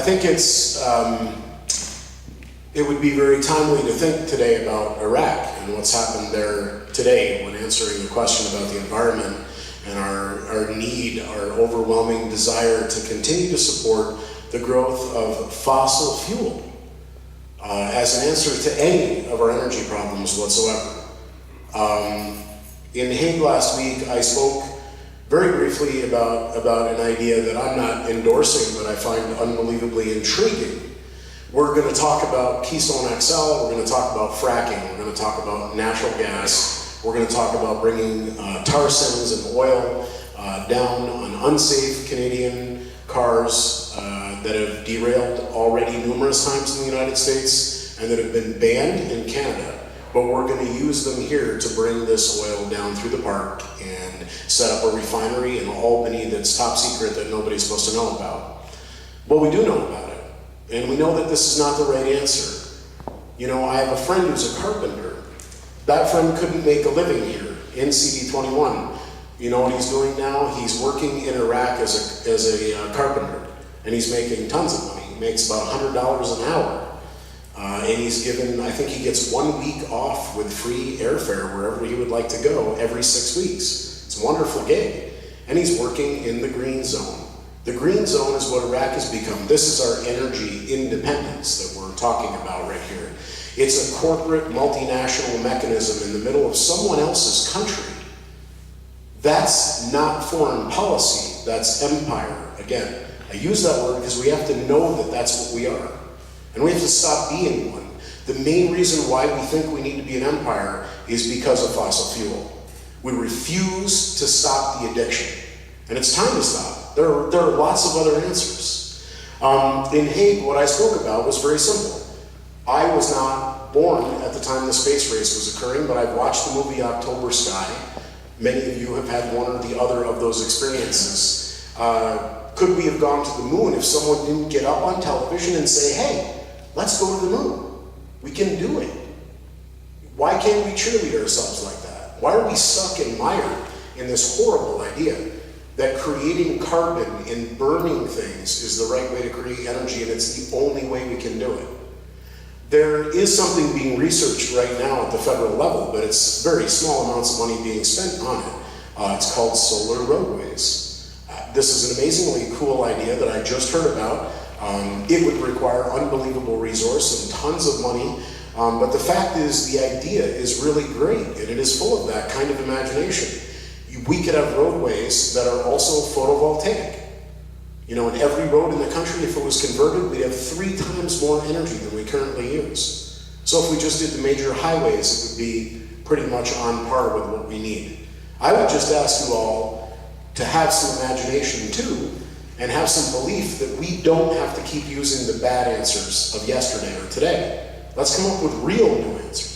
think it would be very timely to think today about Iraq and what's happened there today when answering the question about the environment and our need, our overwhelming desire to continue to support the growth of fossil fuel as an answer to any of our energy problems whatsoever. In Hague last week, I spoke very briefly about an idea that I'm not endorsing, but I find unbelievably intriguing. We're going to talk about Keystone XL, we're going to talk about fracking, we're going to talk about natural gas, we're going to talk about bringing tar sands and oil down on unsafe Canadian cars that have derailed already numerous times in the United States and that have been banned in Canada. But we're going to use them here to bring this oil down through the park and set up a refinery in Albany that's top secret that nobody's supposed to know about. But we do know about it, and we know that this is not the right answer. You know, I have a friend who's a carpenter. That friend couldn't make a living here in CD21. You know what he's doing now? He's working in Iraq as a carpenter, and he's making tons of money. He makes about $100 an hour. And he's given, I think he gets 1 week off with free airfare wherever he would like to go every 6 weeks. It's a wonderful gig. And he's working in the green zone. The green zone is what Iraq has become. This is our energy independence that we're talking about right here. It's a corporate multinational mechanism in the middle of someone else's country. That's not foreign policy, that's empire. Again, I use that word because we have to know that that's what we are. And we have to stop being one. The main reason why we think we need to be an empire is because of fossil fuel. We refuse to stop the addiction. And it's time to stop. There are lots of other answers. In Hague, what I spoke about was very simple. I was not born at the time the space race was occurring, but I've watched the movie October Sky. Many of you have had one or the other of those experiences. Could we have gone to the moon if someone didn't get up on television and say, hey, let's go to the moon. We can do it. Why can't we cheerlead ourselves like that? Why are we stuck and mired in this horrible idea that creating carbon and burning things is the right way to create energy and it's the only way we can do it? There is something being researched right now at the federal level, but it's very small amounts of money being spent on it. It's called solar roadways. This is an amazingly cool idea that I just heard about. It would require unbelievable resource and tons of money, but the fact is the idea is really great and it is full of that kind of imagination. We could have roadways that are also photovoltaic. You know, in every road in the country, if it was converted, we'd have 3 times more energy than we currently use. So if we just did the major highways, it would be pretty much on par with what we need. I would just ask you all to have some imagination too, and have some belief that we don't have to keep using the bad answers of yesterday or today. Let's come up with real new answers.